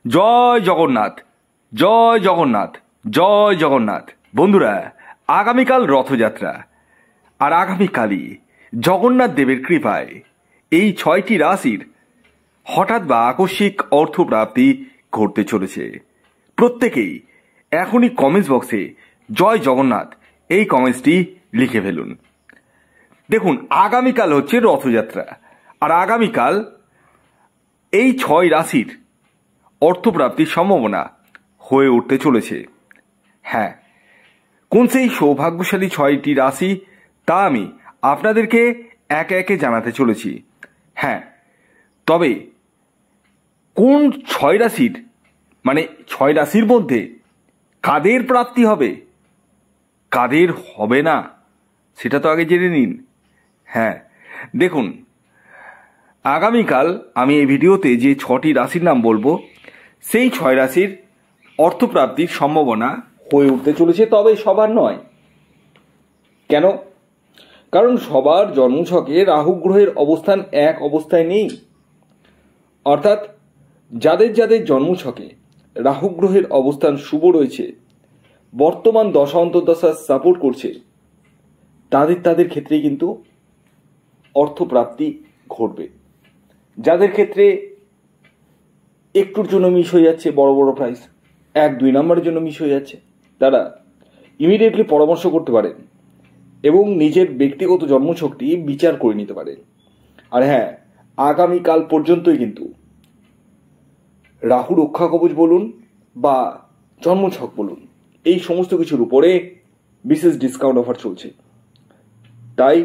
জয় জগন্নাথ, জয় জগন্নাথ, জয় জগন্নাথ। বন্ধুরা, আগামীকাল রথযাত্রা, আর আগামীকালই জগন্নাথ দেবের কৃপায় এই 6টি রাশির হঠাৎ বা আকস্মিক অর্থপ্রাপ্তি ঘটতে চলেছে। প্রত্যেকেই এখনই কমেন্টস বক্সে জয় জগন্নাথ এই কমেন্টসটি লিখে ফেলুন। দেখুন, আগামীকাল হচ্ছে রথযাত্রা, আর আগামীকাল এই 6 রাশির অর্থপ্রাপ্তির সম্ভাবনা হয়ে উঠতে চলেছে। হ্যাঁ, কোন সেই সৌভাগ্যশালী 6টি রাশি তা আমি আপনাদেরকে একে একে জানাতে চলেছি। হ্যাঁ, তবে কোন 6 রাশির, মানে 6 রাশির মধ্যে কাদের প্রাপ্তি হবে, কাদের হবে না, সেটা তো আগে জেনে নিন। হ্যাঁ, দেখুন, আগামীকাল আমি এই ভিডিওতে যে 6টি রাশির নাম বলবো, সেই 6 রাশির অর্থপ্রাপ্তির সম্ভাবনা হয়ে উঠতে চলেছে, তবে সবার নয়। কেন? কারণ সবার জন্মছকে রাহু গ্রহের অবস্থান এক অবস্থায় নেই। অর্থাৎ যাদের যাদের জন্মছকে রাহু গ্রহের অবস্থান শুভ রয়েছে, বর্তমান দশা অন্তর্দশা সাপোর্ট করছে, তাদের ক্ষেত্রে কিন্তু অর্থপ্রাপ্তি ঘটবে। যাদের ক্ষেত্রে একটুর জন্য মিস হয়ে যাচ্ছে বড় বড় প্রাইস, 1-2 নম্বরের জন্য মিস হয়ে যাচ্ছে, তারা ইমিডিয়েটলি পরামর্শ করতে পারেন এবং নিজের ব্যক্তিগত জন্মছকটি বিচার করে নিতে পারেন। আর হ্যাঁ, আগামীকাল পর্যন্তই কিন্তু রাহু রক্ষা কবচ বলুন বা জন্মছক বলুন, এই সমস্ত কিছুর উপরে বিশেষ ডিসকাউন্ট অফার চলছে। তাই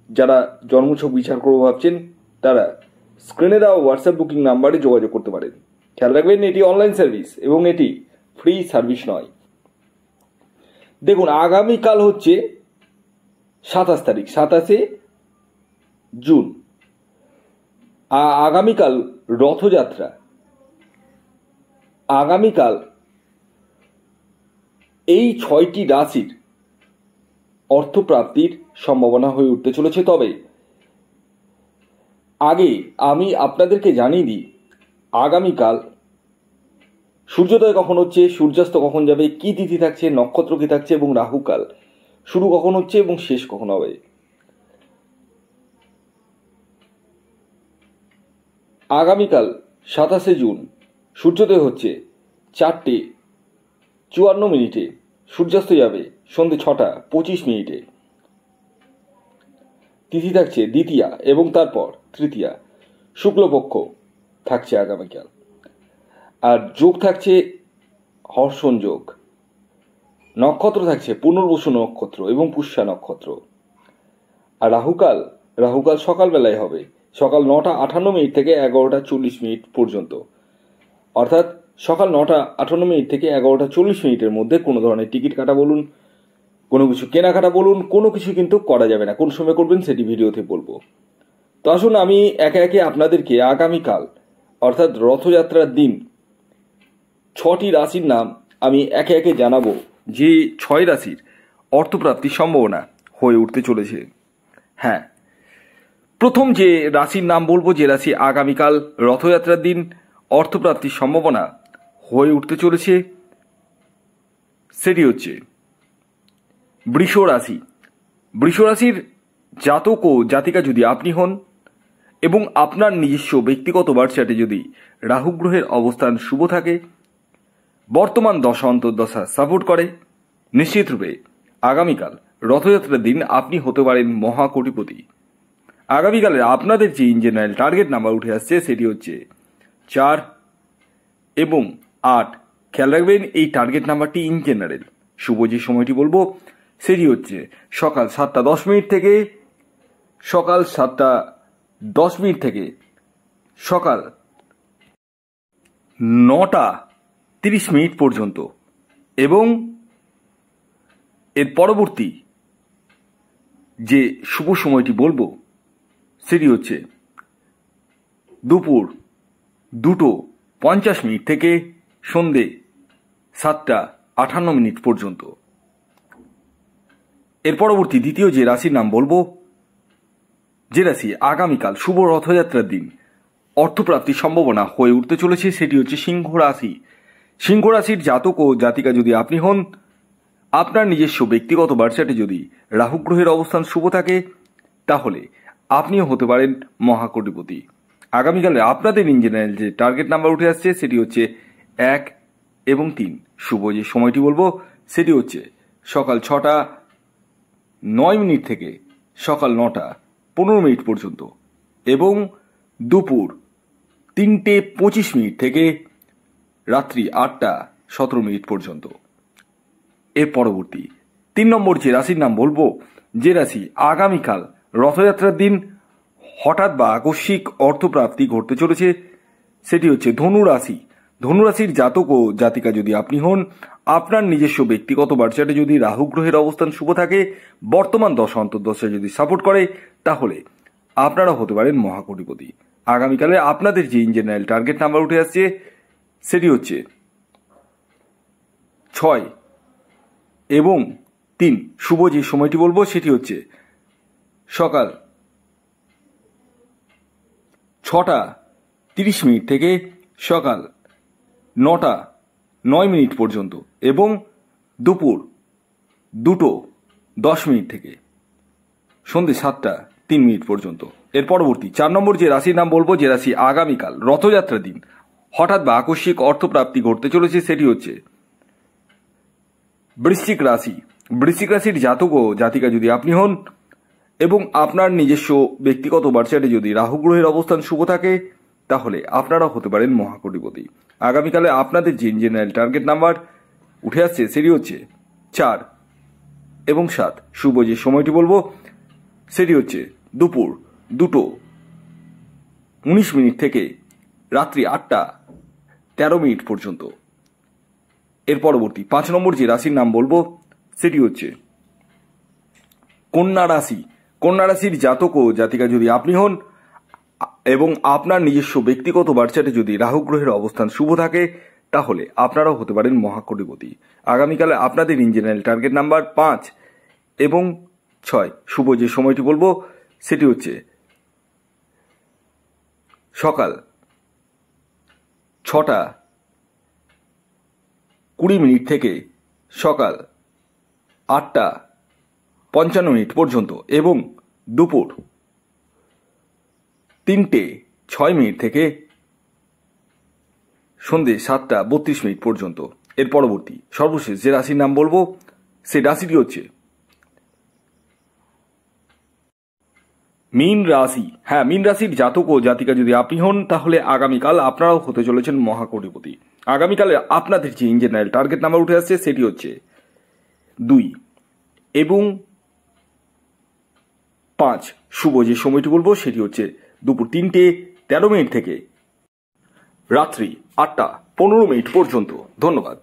যারা জন্মছক বিচার করবো ভাবছেন, তারা স্ক্রিনে দেওয়া হোয়াটসঅ্যাপ বুকিং নাম্বারে যোগাযোগ করতে পারেন। খেয়াল রাখবেন, এটি অনলাইন সার্ভিস এবং এটি ফ্রি সার্ভিস নয়। দেখুন, আগামীকাল হচ্ছে 27 তারিখ, 27শে জুন। আগামীকাল রথযাত্রা। আগামীকাল এই 6টি রাশির অর্থপ্রাপ্তির সম্ভাবনা হয়ে উঠতে চলেছে। তবে আগে আমি আপনাদেরকে জানিয়ে দিই, আগামীকাল সূর্যোদয় কখন হচ্ছে, সূর্যাস্ত কখন যাবে, কি তিথি থাকছে, নক্ষত্র কি থাকছে এবং রাহুকাল শুরু কখন হচ্ছে এবং শেষ কখন হবে। আগামীকাল 27শে জুন সূর্যোদয় হচ্ছে 4:54, সূর্যাস্ত যাবে সন্ধ্যে 6:25। তিথি থাকছে দ্বিতীয়া এবং তারপর তৃতীয়া, শুক্লপক্ষ থাকছে আগামীকাল। আর যোগ থাকছে হর্ষণ যোগ, নক্ষত্র থাকছে পুনর্বসু নক্ষত্র এবং পুষ্যা নক্ষত্র। আর রাহুকাল সকালবেলায় হবে, সকাল 9:58 থেকে 11:40 পর্যন্ত। অর্থাৎ সকাল 9:58 থেকে 11:40 মধ্যে কোনো ধরনের টিকিট কাটা বলুন, কোনো কিছু কেনাকাটা বলুন, কোনো কিছু কিন্তু করা যাবে না। কোন সময় করবেন সেটি ভিডিওতে বলবো। তো আসুন আমি একে একে আপনাদেরকে আগামীকাল অর্থাৎ রথযাত্রার দিন 6টি রাশির নাম আমি একে একে জানাবো, যে 6 রাশির অর্থপ্রাপ্তির সম্ভাবনা হয়ে উঠতে চলেছে। হ্যাঁ, প্রথম যে রাশির নাম বলবো, যে রাশি আগামীকাল রথযাত্রার দিন অর্থপ্রাপ্তির সম্ভাবনা হয়ে উঠতে চলেছে, সেটি হচ্ছে বৃষ রাশি। বৃষ রাশির জাতক ও জাতিকা যদি আপনি হন এবং আপনার নিজস্ব ব্যক্তিগত বার্থ চার্টে যদি রাহু গ্রহের অবস্থান শুভ থাকে, বর্তমান দশা অন্তর্দশা সাপোর্ট করে, নিশ্চিতরূপে আগামীকাল রথযাত্রার দিন আপনি হতে পারেন মহাকোটিপতি। আগামীকালের আপনাদের যে ইন জেনারেল টার্গেট নাম্বার উঠে আসছে, সেটি হচ্ছে 4 এবং 8। খেয়াল রাখবেন, এই টার্গেট নাম্বারটি ইন জেনারেল। শুভ যে সময়টি বলবো সেটি হচ্ছে সকাল 7:10 থেকে সকাল 7:10 থেকে সকাল 9:30 পর্যন্ত, এবং এর পরবর্তী যে শুভ সময়টি বলবো সেটি হচ্ছে দুপুর 2:50 থেকে সন্ধে 7:58 পর্যন্ত। এর পরবর্তী দ্বিতীয় যে রাশির নাম বলবো, যে রাশি আগামীকাল শুভ রথযাত্রার দিন অর্থপ্রাপ্তির সম্ভাবনা হয়ে উঠতে চলেছে সেটি হচ্ছে সিংহ রাশি। সিংহ রাশির জাতক ও জাতিকা যদি আপনি হন, আপনার নিজস্ব ব্যক্তিগত বার্সাটে যদি রাহু গ্রহের অবস্থান শুভ থাকে, তাহলে আপনিও হতে পারেন মহাকোটিপতি। আগামীকালে আপনাদের ইন জেনারেল যে টার্গেট নাম্বার উঠে আসছে সেটি হচ্ছে 1 এবং 3। শুভ যে সময়টি বলবো সেটি হচ্ছে সকাল 6টা 9 মিনিট থেকে সকাল 9টা 15 মিনিট পর্যন্ত এবং দুপুর 3টে 25 মিনিট থেকে রাত্রি 8টা 17 মিনিট পর্যন্ত। এর পরবর্তী 3 নম্বর যে রাশির নাম বলবো, যে রাশি আগামীকাল রথযাত্রার দিন হঠাৎ বা আকস্মিক অর্থপ্রাপ্তি ঘটতে চলেছে সেটি হচ্ছে ধনু রাশি। ধনু রাশির জাতক ও জাতিকা যদি আপনি হন, আপনার নিজস্ব ব্যক্তিগত বার্চাটে যদি রাহু গ্রহের অবস্থান শুভ থাকে, বর্তমান দশা অন্তর্দশা যদি সাপোর্ট করে, তাহলে আপনারা হতে পারেন মহাকোটিপতি। আগামীকালে আপনাদের যে ইন জেনারেল টার্গেট নাম্বার উঠে আসছে সেটি হচ্ছে 6 এবং 3। শুভ যে সময়টি বলবো সেটি হচ্ছে সকাল 6টা 30 মিনিট থেকে সকাল 9টা 9 মিনিট পর্যন্ত এবং দুপুর 2টো 10 মিনিট থেকে সন্ধ্যে 7টা 3 মিনিট পর্যন্ত। এর পরবর্তী 4 নম্বর যে রাশির নাম বলবো, যে রাশি আগামীকাল রথযাত্রার দিন হঠাৎ বা আকস্মিক অর্থপ্রাপ্তি ঘটতে চলেছে সেটি হচ্ছে বৃশ্চিক রাশি। বৃশ্চিক রাশির জাতক ও জাতিকা যদি আপনি হন এবং আপনার নিজস্ব ব্যক্তিগত বার্চাটে যদি রাহু গ্রহের অবস্থান শুভ থাকে, তাহলে আপনারা হতে পারেন মহাকোটিপতি। আগামীকালে আপনাদের যে জেনারেল টার্গেট নাম্বার উঠে আসছে সেটি হচ্ছে 4 এবং 7। শুভ যে সময়টি বলবো সেটি হচ্ছে দুপুর 2টো 19 মিনিট থেকে রাত্রি 8টা 13 মিনিট পর্যন্ত। এর পরবর্তী 5 নম্বর যে রাশির নাম বলবো সেটি হচ্ছে কন্যা রাশি। কন্যা রাশির জাতক ও জাতিকা যদি আপনি হন এবং আপনার নিজস্ব ব্যক্তিগত বার্চাটে যদি রাহু গ্রহের অবস্থান শুভ থাকে, তাহলে আপনারাও হতে পারেন মহাকোটিপতি। আগামীকালে আপনাদের ইন জেনারেল টার্গেট নাম্বার 5 এবং 6। শুভ যে সময়টি বলবো সেটি হচ্ছে সকাল 6টা 20 মিনিট থেকে সকাল 8টা 55 মিনিট পর্যন্ত এবং দুপুর 3টে 6 মিনিট থেকে সন্ধ্যে 7টা 32 মিনিট পর্যন্ত। এর পরবর্তী সর্বশেষ যে রাশির নাম বলবো সেই রাশিটি হচ্ছে মীন রাশি। হ্যাঁ, মীন রাশির জাতক ও জাতিকা যদি আপনি হন, তাহলে আগামীকাল আপনারাও হতে চলেছেন মহাকোটিপতি। আগামীকালে আপনাদের যে ইন জেনারেল টার্গেট নাম্বার উঠে আসছে সেটি হচ্ছে 2 এবং 5। শুভ যে সময়টি বলবো সেটি হচ্ছে দুপুর 3টে 13 মিনিট থেকে রাত্রি 8টা 15 মিনিট পর্যন্ত। ধন্যবাদ।